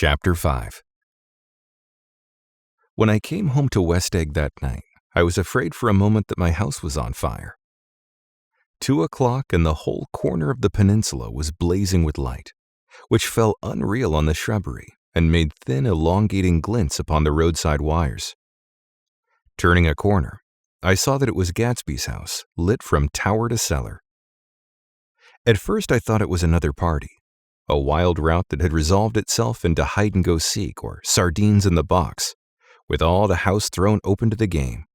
Chapter 5. When I came home to West Egg that night, I was afraid for a moment that my house was on fire. 2 o'clock and the whole corner of the peninsula was blazing with light, which fell unreal on the shrubbery and made thin, elongating glints upon the roadside wires. Turning a corner, I saw that it was Gatsby's house, lit from tower to cellar. At first I thought it was another party, a wild rout that had resolved itself into hide-and-go-seek or sardines in the box, with all the house thrown open to the game.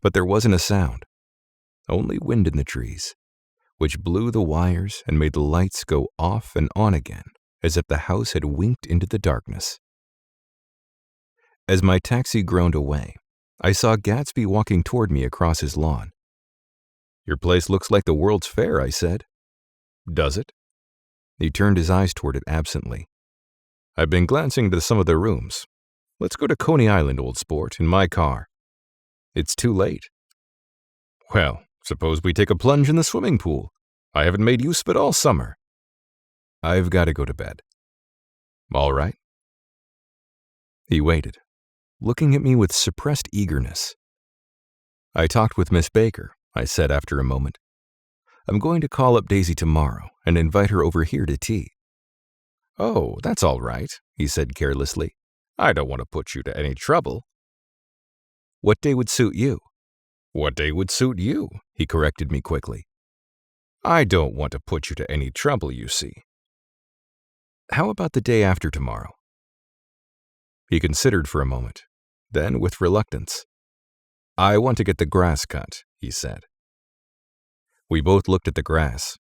But there wasn't a sound, only wind in the trees, which blew the wires and made the lights go off and on again, as if the house had winked into the darkness. As my taxi groaned away, I saw Gatsby walking toward me across his lawn. "Your place looks like the World's Fair," I said. "Does it?" He turned his eyes toward it absently. "I've been glancing into some of the rooms. Let's go to Coney Island, old sport, in my car." "It's too late." "Well, suppose we take a plunge in the swimming pool. I haven't made use of it all summer." "I've got to go to bed." "All right." He waited, looking at me with suppressed eagerness. "I talked with Miss Baker," I said after a moment. "I'm going to call up Daisy tomorrow and invite her over here to tea." "Oh, that's all right," he said carelessly. "I don't want to put you to any trouble." "What day would suit you?" "What day would suit you?" he corrected me quickly. "I don't want to put you to any trouble, you see." "How about the day after tomorrow?" He considered for a moment, then with reluctance. "I want to get the grass cut," he said. We both looked at the grass.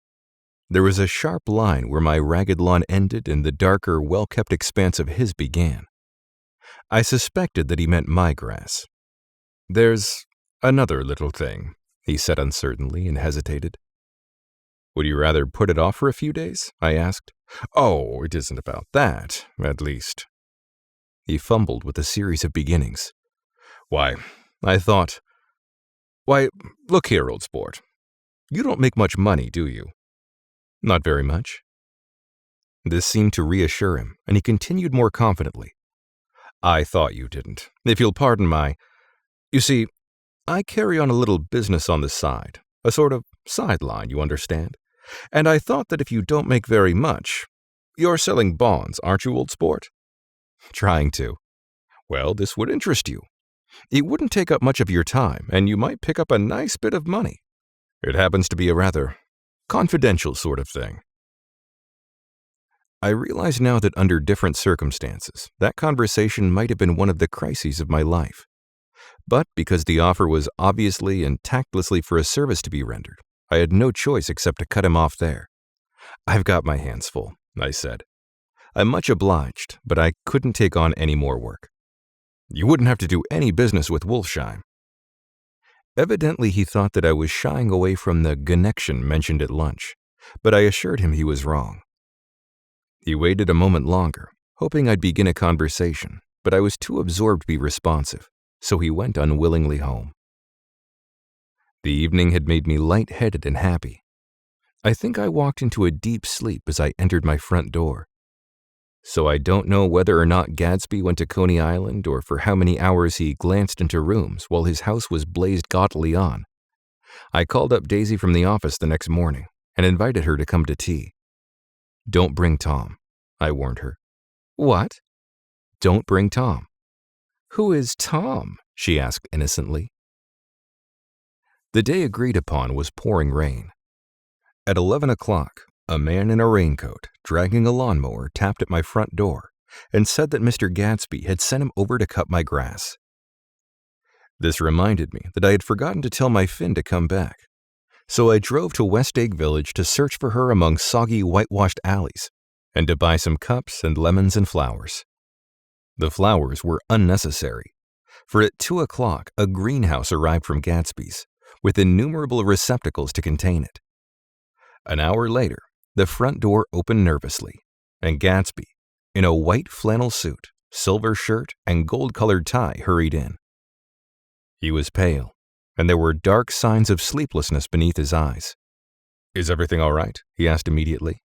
There was a sharp line where my ragged lawn ended and the darker, well-kept expanse of his began. I suspected that he meant my grass. "There's another little thing," he said uncertainly and hesitated. "Would you rather put it off for a few days?" I asked. "Oh, it isn't about that, at least." He fumbled with a series of beginnings. Why, look here, old sport. You don't make much money, do you?" "Not very much." This seemed to reassure him, and he continued more confidently. "I thought you didn't. If you'll pardon You see, I carry on a little business on the side, a sort of sideline, you understand, and I thought that if you don't make very much, you're selling bonds, aren't you, old sport?" "Trying to." "Well, this would interest you. It wouldn't take up much of your time, and you might pick up a nice bit of money. It happens to be a rather confidential sort of thing." I realize now that under different circumstances, that conversation might have been one of the crises of my life. But because the offer was obviously and tactlessly for a service to be rendered, I had no choice except to cut him off there. "I've got my hands full," I said. "I'm much obliged, but I couldn't take on any more work." "You wouldn't have to do any business with Wolfsheim." Evidently he thought that I was shying away from the connection mentioned at lunch, but I assured him he was wrong. He waited a moment longer, hoping I'd begin a conversation, but I was too absorbed to be responsive, so he went unwillingly home. The evening had made me light-headed and happy. I think I walked into a deep sleep as I entered my front door. So I don't know whether or not Gatsby went to Coney Island or for how many hours he glanced into rooms while his house was blazed gaudily on. I called up Daisy from the office the next morning and invited her to come to tea. "Don't bring Tom," I warned her. "What?" "Don't bring Tom." "Who is Tom?" she asked innocently. The day agreed upon was pouring rain. At 11 o'clock, a man in a raincoat, dragging a lawnmower, tapped at my front door and said that Mr. Gatsby had sent him over to cut my grass. This reminded me that I had forgotten to tell my Finn to come back, so I drove to West Egg Village to search for her among soggy, whitewashed alleys and to buy some cups and lemons and flowers. The flowers were unnecessary, for at 2 o'clock a greenhouse arrived from Gatsby's, with innumerable receptacles to contain it. An hour later, the front door opened nervously, and Gatsby, in a white flannel suit, silver shirt, and gold-colored tie, hurried in. He was pale, and there were dark signs of sleeplessness beneath his eyes. "Is everything all right?" he asked immediately.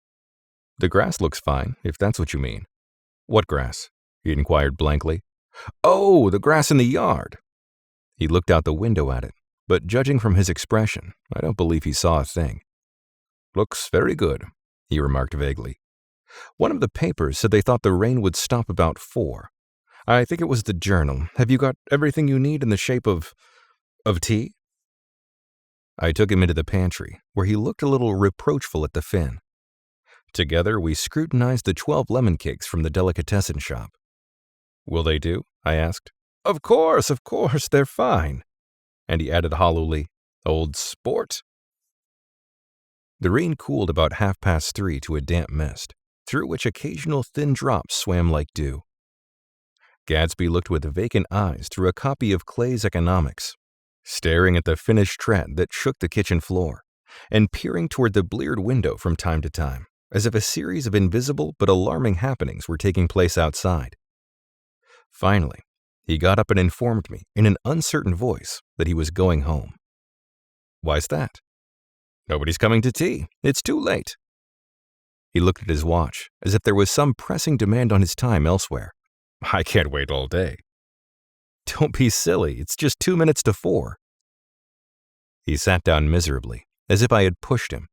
"The grass looks fine, if that's what you mean." "What grass?" he inquired blankly. "Oh, the grass in the yard." He looked out the window at it, but judging from his expression, I don't believe he saw a thing. "Looks very good," he remarked vaguely. "One of the papers said they thought the rain would stop about 4. I think it was the Journal. Have you got everything you need in the shape of tea?" I took him into the pantry, where he looked a little reproachful at the fin. Together, we scrutinized the 12 lemon cakes from the delicatessen shop. "Will they do?" I asked. Of course, they're fine." And he added hollowly, "Old sport." The rain cooled about 3:30 to a damp mist, through which occasional thin drops swam like dew. Gatsby looked with vacant eyes through a copy of Clay's Economics, staring at the finished tread that shook the kitchen floor, and peering toward the bleared window from time to time, as if a series of invisible but alarming happenings were taking place outside. Finally, he got up and informed me, in an uncertain voice, that he was going home. "Why's that?" "Nobody's coming to tea. It's too late." He looked at his watch, as if there was some pressing demand on his time elsewhere. "I can't wait all day." "Don't be silly. It's just 2 minutes to 4. He sat down miserably, as if I had pushed him,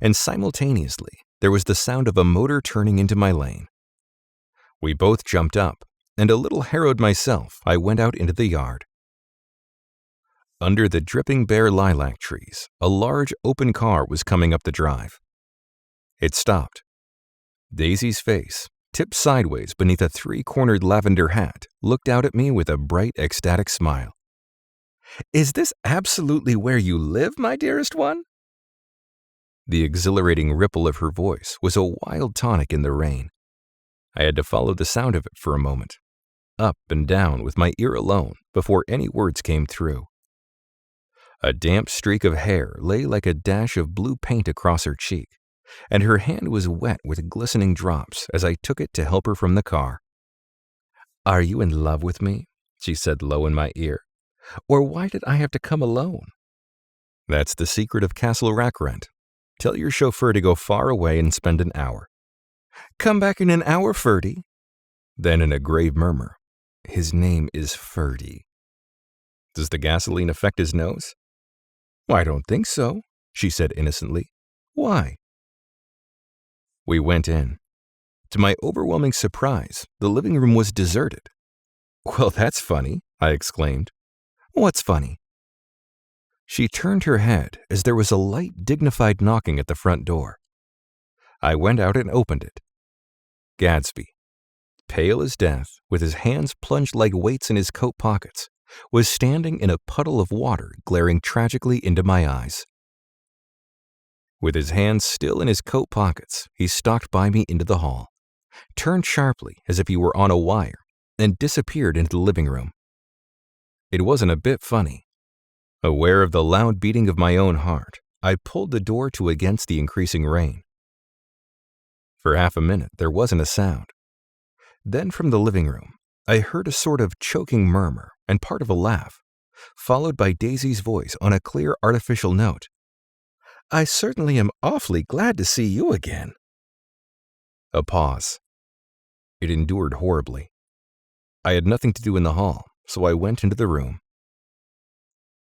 and simultaneously there was the sound of a motor turning into my lane. We both jumped up, and a little harrowed myself, I went out into the yard. Under the dripping bare lilac trees, a large open car was coming up the drive. It stopped. Daisy's face, tipped sideways beneath a 3-cornered lavender hat, looked out at me with a bright, ecstatic smile. "Is this absolutely where you live, my dearest one?" The exhilarating ripple of her voice was a wild tonic in the rain. I had to follow the sound of it for a moment, up and down with my ear alone, before any words came through. A damp streak of hair lay like a dash of blue paint across her cheek, and her hand was wet with glistening drops as I took it to help her from the car. "Are you in love with me?" she said low in my ear. "Or why did I have to come alone?" "That's the secret of Castle Rackrent. Tell your chauffeur to go far away and spend an hour." "Come back in an hour, Ferdy." Then in a grave murmur, "His name is Ferdy." "Does the gasoline affect his nose?" "I don't think so," she said innocently. "Why?" We went in. To my overwhelming surprise, the living room was deserted. "Well, that's funny," I exclaimed. "What's funny?" She turned her head as there was a light, dignified knocking at the front door. I went out and opened it. Gatsby, pale as death, with his hands plunged like weights in his coat pockets, was standing in a puddle of water glaring tragically into my eyes. With his hands still in his coat pockets, he stalked by me into the hall, turned sharply as if he were on a wire, and disappeared into the living room. It wasn't a bit funny. Aware of the loud beating of my own heart, I pulled the door to against the increasing rain. For half a minute, there wasn't a sound. Then from the living room, I heard a sort of choking murmur and part of a laugh, followed by Daisy's voice on a clear artificial note. "I certainly am awfully glad to see you again." A pause. It endured horribly. I had nothing to do in the hall, so I went into the room.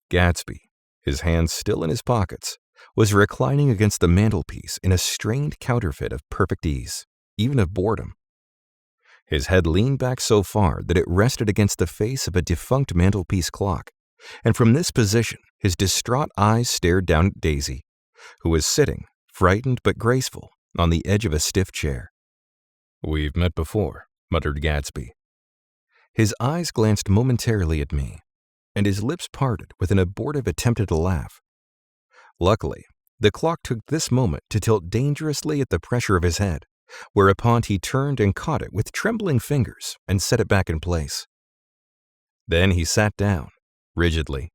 Gatsby, his hands still in his pockets, was reclining against the mantelpiece in a strained counterfeit of perfect ease, even of boredom. His head leaned back so far that it rested against the face of a defunct mantelpiece clock, and from this position his distraught eyes stared down at Daisy, who was sitting, frightened but graceful, on the edge of a stiff chair. "We've met before," muttered Gatsby. His eyes glanced momentarily at me, and his lips parted with an abortive attempt at a laugh. Luckily, the clock took this moment to tilt dangerously at the pressure of his head, whereupon he turned and caught it with trembling fingers and set it back in place. Then he sat down, rigidly,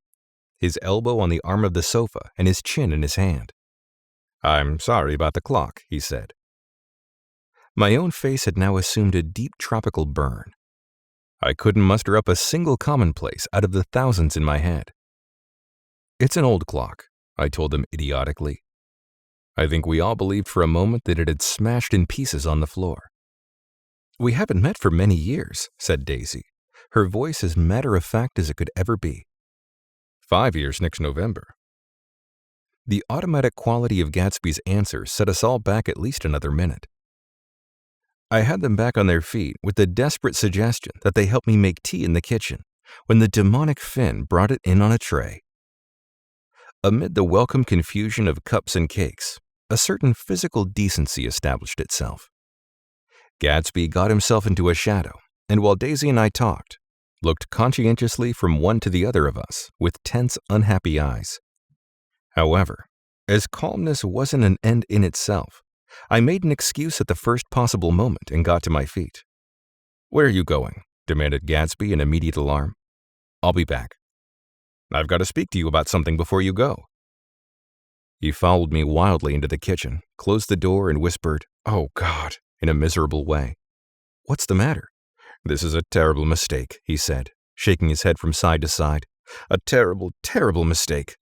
his elbow on the arm of the sofa and his chin in his hand. "I'm sorry about the clock," he said. My own face had now assumed a deep tropical burn. I couldn't muster up a single commonplace out of the thousands in my head. "It's an old clock," I told him idiotically. I think we all believed for a moment that it had smashed in pieces on the floor. "We haven't met for many years," said Daisy, her voice as matter-of-fact as it could ever be. "5 years next November." The automatic quality of Gatsby's answer set us all back at least another minute. I had them back on their feet with the desperate suggestion that they help me make tea in the kitchen when the demonic Finn brought it in on a tray. Amid the welcome confusion of cups and cakes, a certain physical decency established itself. Gatsby got himself into a shadow, and while Daisy and I talked, looked conscientiously from one to the other of us with tense, unhappy eyes. However, as calmness wasn't an end in itself, I made an excuse at the first possible moment and got to my feet. "Where are you going?" demanded Gatsby in immediate alarm. "I'll be back." "I've got to speak to you about something before you go." He followed me wildly into the kitchen, closed the door, and whispered, "Oh, God," in a miserable way. "What's the matter?" "This is a terrible mistake," he said, shaking his head from side to side. "A terrible, terrible mistake."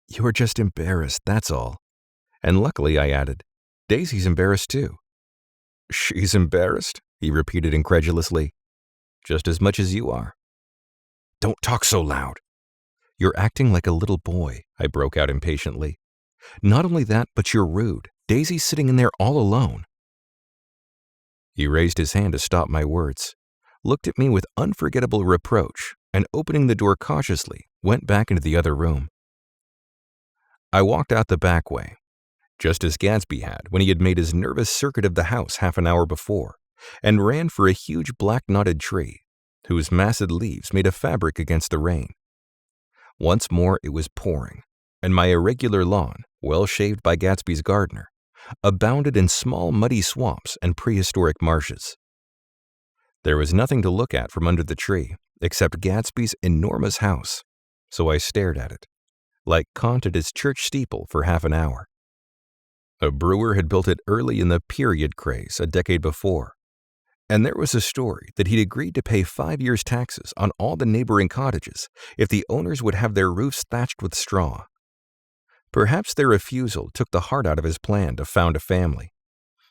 "You're just embarrassed, that's all." And luckily, I added, "Daisy's embarrassed too." "She's embarrassed?" he repeated incredulously. "Just as much as you are." "Don't talk so loud." "You're acting like a little boy," I broke out impatiently. "Not only that, but you're rude. Daisy's sitting in there all alone." He raised his hand to stop my words, looked at me with unforgettable reproach, and opening the door cautiously, went back into the other room. I walked out the back way, just as Gatsby had when he had made his nervous circuit of the house half an hour before, and ran for a huge black-knotted tree, whose massed leaves made a fabric against the rain. Once more it was pouring, and my irregular lawn, well shaved by Gatsby's gardener, abounded in small muddy swamps and prehistoric marshes. There was nothing to look at from under the tree except Gatsby's enormous house, so I stared at it, like Kant at his church steeple for half an hour. A brewer had built it early in the period craze a decade before, and there was a story that he'd agreed to pay 5 years' taxes on all the neighboring cottages if the owners would have their roofs thatched with straw. Perhaps their refusal took the heart out of his plan to found a family.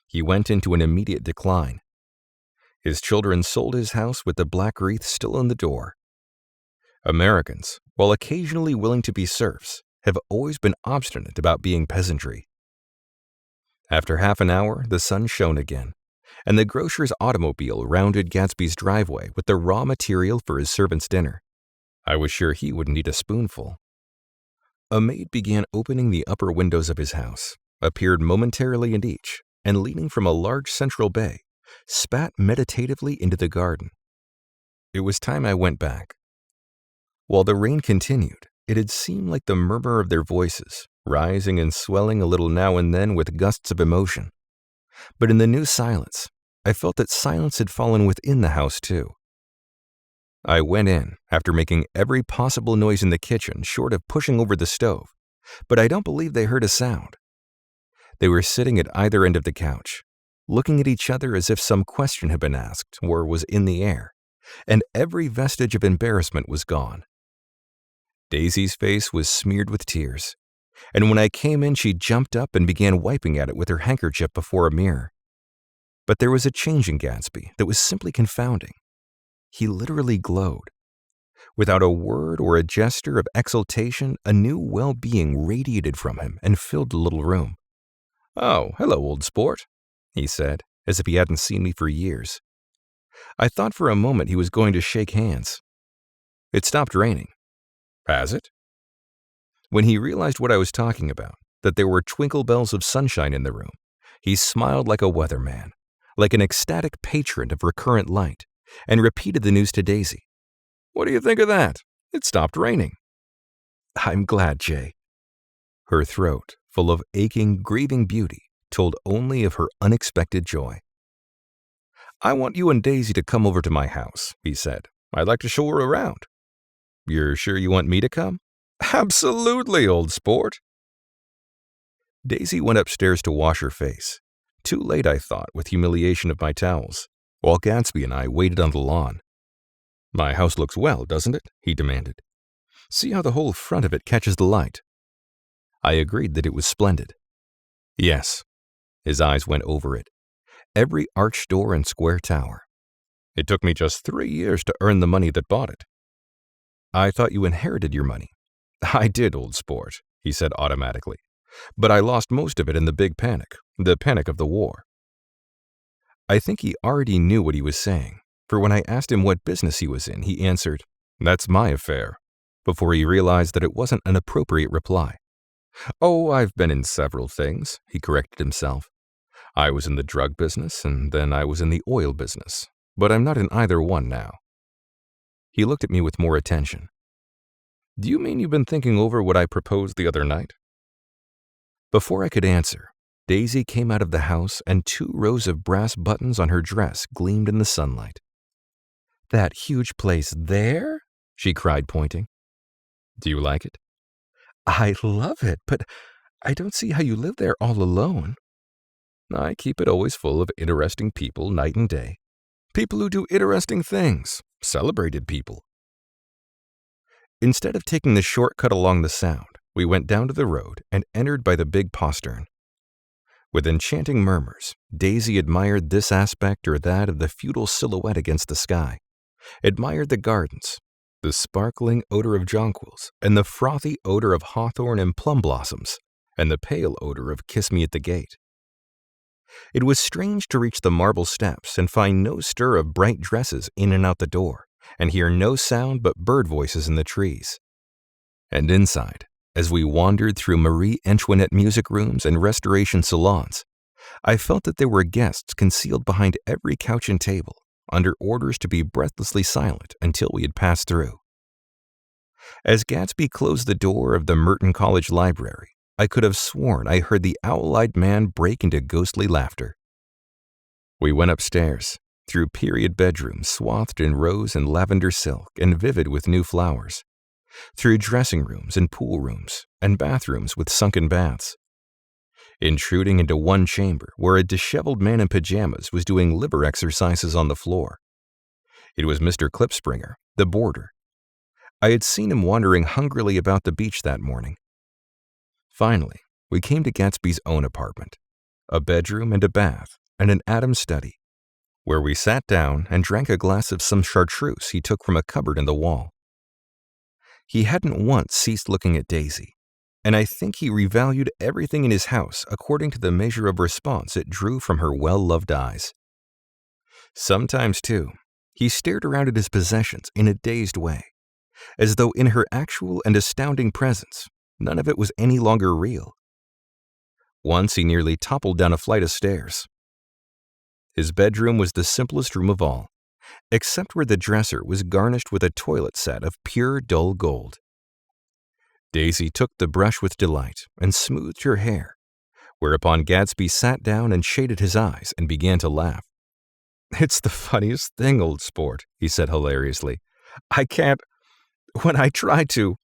He went into an immediate decline. His children sold his house with the black wreath still in the door. Americans, while occasionally willing to be serfs, have always been obstinate about being peasantry. After half an hour, the sun shone again, and the grocer's automobile rounded Gatsby's driveway with the raw material for his servant's dinner. I was sure he wouldn't eat a spoonful. A maid began opening the upper windows of his house, appeared momentarily in each, and leaning from a large central bay, spat meditatively into the garden. It was time I went back. While the rain continued, it had seemed like the murmur of their voices, rising and swelling a little now and then with gusts of emotion. But in the new silence, I felt that silence had fallen within the house too. I went in, after making every possible noise in the kitchen short of pushing over the stove, but I don't believe they heard a sound. They were sitting at either end of the couch, looking at each other as if some question had been asked or was in the air, and every vestige of embarrassment was gone. Daisy's face was smeared with tears, and when I came in she jumped up and began wiping at it with her handkerchief before a mirror. But there was a change in Gatsby that was simply confounding. He literally glowed. Without a word or a gesture of exultation, a new well-being radiated from him and filled the little room. "Oh, hello, old sport," he said, as if he hadn't seen me for years. I thought for a moment he was going to shake hands. "It stopped raining." "Has it?" When he realized what I was talking about, that there were twinkle bells of sunshine in the room, he smiled like a weatherman, like an ecstatic patron of recurrent light, and repeated the news to Daisy. "What do you think of that? It stopped raining." "I'm glad, Jay." Her throat, full of aching, grieving beauty, told only of her unexpected joy. "I want you and Daisy to come over to my house," he said. "I'd like to show her around." "You're sure you want me to come?" "Absolutely, old sport." Daisy went upstairs to wash her face. Too late, I thought, with humiliation of my towels, while Gatsby and I waited on the lawn. "My house looks well, doesn't it?" he demanded. "See how the whole front of it catches the light." I agreed that it was splendid. Yes. His eyes went over it. every arched door and square tower. It took me just 3 years to earn the money that bought it. I thought you inherited your money. I did, old sport, he said automatically. But I lost most of it in the big panic, the panic of the war. I think he already knew what he was saying, for when I asked him what business he was in, he answered, "That's my affair," before he realized that it wasn't an appropriate reply. "Oh, I've been in several things," he corrected himself. "I was in the drug business, and then I was in the oil business, but I'm not in either one now." He looked at me with more attention. "Do you mean you've been thinking over what I proposed the other night?" Before I could answer, Daisy came out of the house and 2 rows of brass buttons on her dress gleamed in the sunlight. "That huge place there?" she cried, pointing. "Do you like it?" "I love it, but I don't see how you live there all alone." "I keep it always full of interesting people night and day. People who do interesting things. Celebrated people." Instead of taking the shortcut along the Sound, we went down to the road and entered by the big postern. With enchanting murmurs, Daisy admired this aspect or that of the feudal silhouette against the sky, admired the gardens, the sparkling odor of jonquils, and the frothy odor of hawthorn and plum blossoms, and the pale odor of kiss me at the gate. It was strange to reach the marble steps and find no stir of bright dresses in and out the door, and hear no sound but bird voices in the trees. And inside, as we wandered through Marie Antoinette music rooms and restoration salons, I felt that there were guests concealed behind every couch and table, under orders to be breathlessly silent until we had passed through. As Gatsby closed the door of the Merton College Library, I could have sworn I heard the owl-eyed man break into ghostly laughter. We went upstairs, through period bedrooms swathed in rose and lavender silk and vivid with new flowers, through dressing rooms and pool rooms and bathrooms with sunken baths, intruding into one chamber where a disheveled man in pajamas was doing liver exercises on the floor. It was Mr. Klipspringer, the boarder. I had seen him wandering hungrily about the beach that morning. Finally, we came to Gatsby's own apartment, a bedroom and a bath and an Adams study, where we sat down and drank a glass of some chartreuse he took from a cupboard in the wall. He hadn't once ceased looking at Daisy, and I think he revalued everything in his house according to the measure of response it drew from her well-loved eyes. Sometimes, too, he stared around at his possessions in a dazed way, as though in her actual and astounding presence, none of it was any longer real. Once he nearly toppled down a flight of stairs. His bedroom was the simplest room of all, except where the dresser was garnished with a toilet set of pure dull gold. Daisy took the brush with delight and smoothed her hair, whereupon Gatsby sat down and shaded his eyes and began to laugh. "It's the funniest thing, old sport," he said hilariously. When I try to."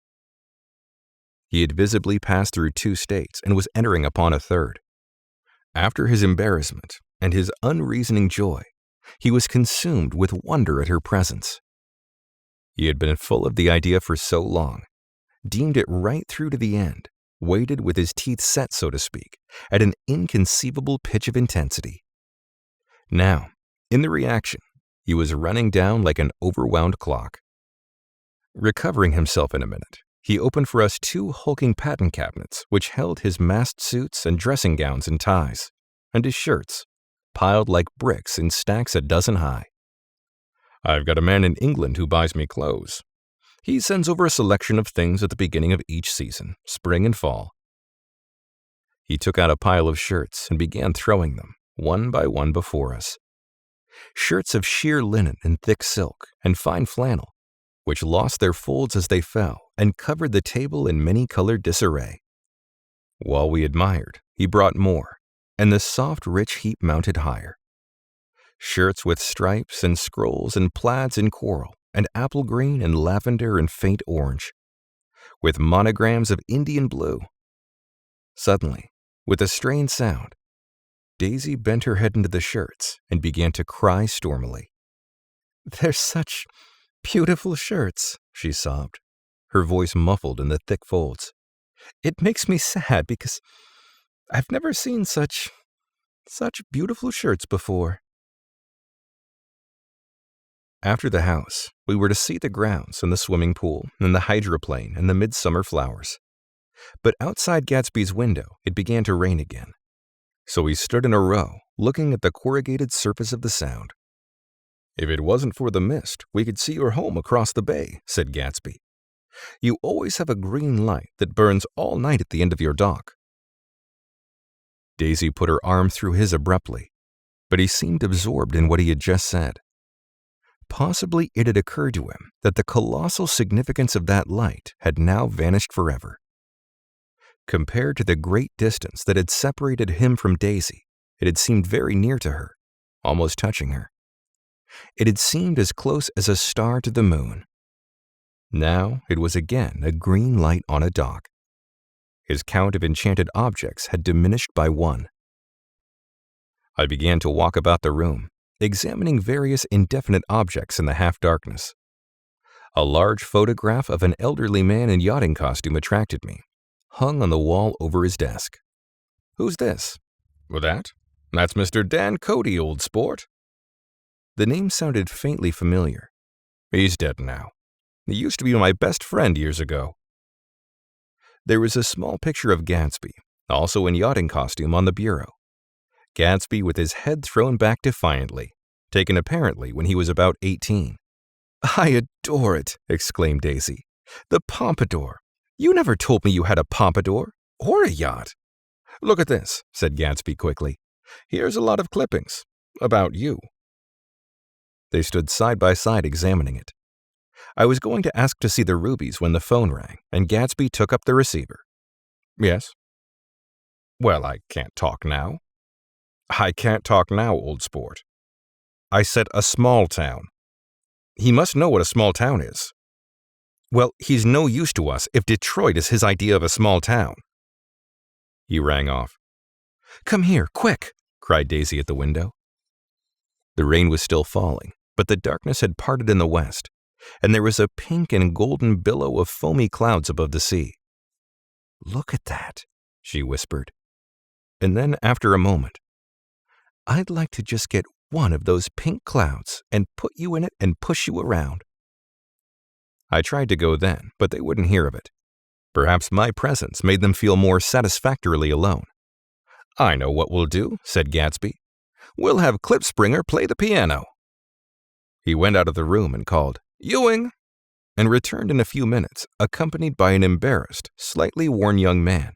He had visibly passed through 2 states and was entering upon a third. After his embarrassment and his unreasoning joy, he was consumed with wonder at her presence. He had been full of the idea for so long, deemed it right through to the end, waited with his teeth set, so to speak, at an inconceivable pitch of intensity. Now, in the reaction, he was running down like an overwound clock. Recovering himself in a minute, he opened for us 2 hulking patent cabinets which held his masked suits and dressing gowns and ties, and his shirts, piled like bricks in stacks a dozen high. "I've got a man in England who buys me clothes. He sends over a selection of things at the beginning of each season, spring and fall." He took out a pile of shirts and began throwing them, one by one, before us. Shirts of sheer linen and thick silk and fine flannel, which lost their folds as they fell and covered the table in many-colored disarray. While we admired, he brought more, and the soft, rich heap mounted higher. Shirts with stripes and scrolls and plaids in coral and apple green and lavender and faint orange, with monograms of Indian blue. Suddenly, with a strained sound, Daisy bent her head into the shirts and began to cry stormily. "They're such beautiful shirts," she sobbed, her voice muffled in the thick folds. "It makes me sad because I've never seen such Such beautiful shirts before." After the house, we were to see the grounds and the swimming pool and the hydroplane and the midsummer flowers. But outside Gatsby's window, it began to rain again. So we stood in a row, looking at the corrugated surface of the Sound. "If it wasn't for the mist, we could see your home across the bay," said Gatsby. "You always have a green light that burns all night at the end of your dock." Daisy put her arm through his abruptly, but he seemed absorbed in what he had just said. Possibly it had occurred to him that the colossal significance of that light had now vanished forever. Compared to the great distance that had separated him from Daisy, it had seemed very near to her, almost touching her. It had seemed as close as a star to the moon. Now it was again a green light on a dock. His count of enchanted objects had diminished by 1. I began to walk about the room, examining various indefinite objects in the half-darkness. A large photograph of an elderly man in yachting costume attracted me, hung on the wall over his desk. "Who's this?" "Well, that's Mr. Dan Cody, old sport." The name sounded faintly familiar. "He's dead now. He used to be my best friend years ago." There was a small picture of Gatsby, also in yachting costume, on the bureau. Gatsby with his head thrown back defiantly, taken apparently when he was about 18. "I adore it," exclaimed Daisy. "The pompadour. You never told me you had a pompadour, or a yacht." "Look at this," said Gatsby quickly. "Here's a lot of clippings. About you." They stood side by side examining it. I was going to ask to see the rubies when the phone rang, and Gatsby took up the receiver. "Yes?" "Well, I can't talk now." "I can't talk now, old sport." "I said a small town." "He must know what a small town is." "Well, he's no use to us if Detroit is his idea of a small town." He rang off. "Come here, quick!" cried Daisy at the window. The rain was still falling, but the darkness had parted in the west, and there was a pink and golden billow of foamy clouds above the sea. "Look at that," she whispered. And then, after a moment, "I'd like to just get one of those pink clouds and put you in it and push you around." I tried to go then, but they wouldn't hear of it. Perhaps my presence made them feel more satisfactorily alone. "I know what we'll do," said Gatsby. "We'll have Klipspringer play the piano." He went out of the room and called, "Ewing," and returned in a few minutes, accompanied by an embarrassed, slightly worn young man,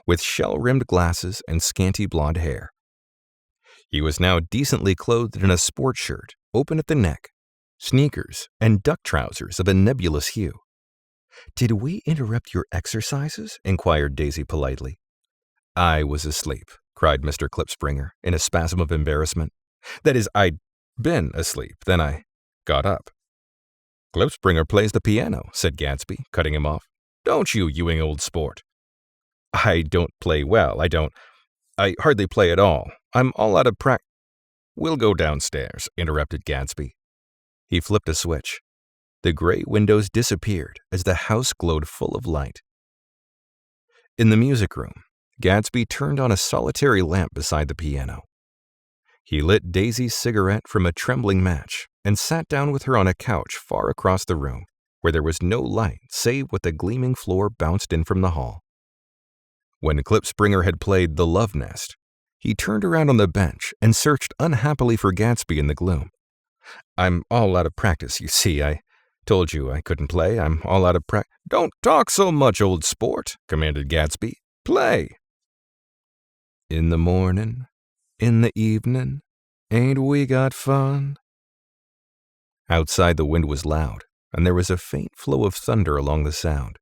with shell-rimmed glasses and scanty blonde hair. He was now decently clothed in a sport shirt, open at the neck, sneakers, and duck trousers of a nebulous hue. "Did we interrupt your exercises?" inquired Daisy politely. "I was asleep," cried Mr. Klipspringer in a spasm of embarrassment. "That is, I'd been asleep, then I got up." "Klipspringer plays the piano," said Gatsby, cutting him off. "Don't you, Ewing, old sport?" "I don't play well, I hardly play at all. I'm all out of "We'll go downstairs," interrupted Gatsby. He flipped a switch. The gray windows disappeared as the house glowed full of light. In the music room, Gatsby turned on a solitary lamp beside the piano. He lit Daisy's cigarette from a trembling match and sat down with her on a couch far across the room, where there was no light save what the gleaming floor bounced in from the hall. When Klipspringer had played The Love Nest, he turned around on the bench and searched unhappily for Gatsby in the gloom. "I'm all out of practice, you see. I told you I couldn't play. I'm all out of practice." "Don't talk so much, old sport," commanded Gatsby. "Play." "In the morning, in the evening, ain't we got fun?" Outside the wind was loud, and there was a faint flow of thunder along the Sound.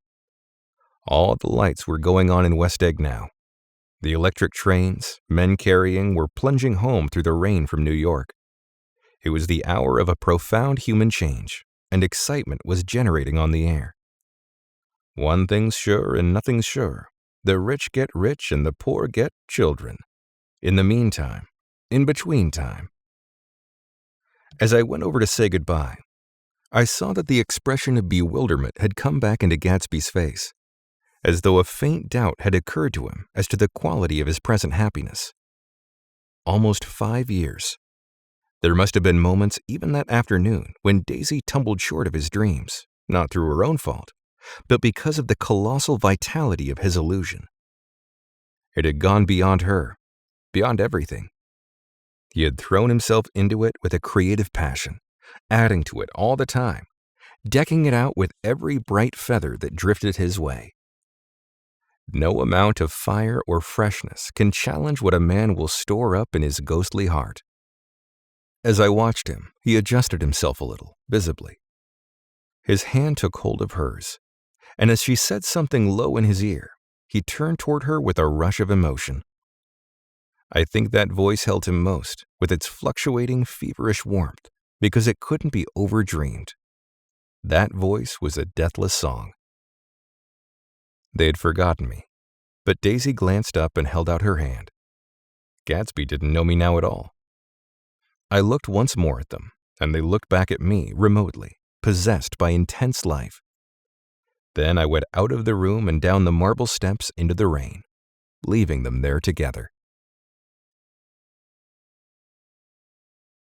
All the lights were going on in West Egg now. The electric trains, men carrying, were plunging home through the rain from New York. It was the hour of a profound human change, and excitement was generating on the air. One thing's sure and nothing's sure. The rich get rich and the poor get children. In the meantime, in between time. As I went over to say goodbye, I saw that the expression of bewilderment had come back into Gatsby's face, as though a faint doubt had occurred to him as to the quality of his present happiness. almost 5 years. There must have been moments even that afternoon when Daisy tumbled short of his dreams, not through her own fault, but because of the colossal vitality of his illusion. It had gone beyond her, beyond everything. He had thrown himself into it with a creative passion, adding to it all the time, decking it out with every bright feather that drifted his way. No amount of fire or freshness can challenge what a man will store up in his ghostly heart. As I watched him, he adjusted himself a little, visibly. His hand took hold of hers, and as she said something low in his ear, he turned toward her with a rush of emotion. I think that voice held him most, with its fluctuating, feverish warmth, because it couldn't be overdreamed. That voice was a deathless song. They had forgotten me, but Daisy glanced up and held out her hand. Gatsby didn't know me now at all. I looked once more at them, and they looked back at me remotely, possessed by intense life. Then I went out of the room and down the marble steps into the rain, leaving them there together.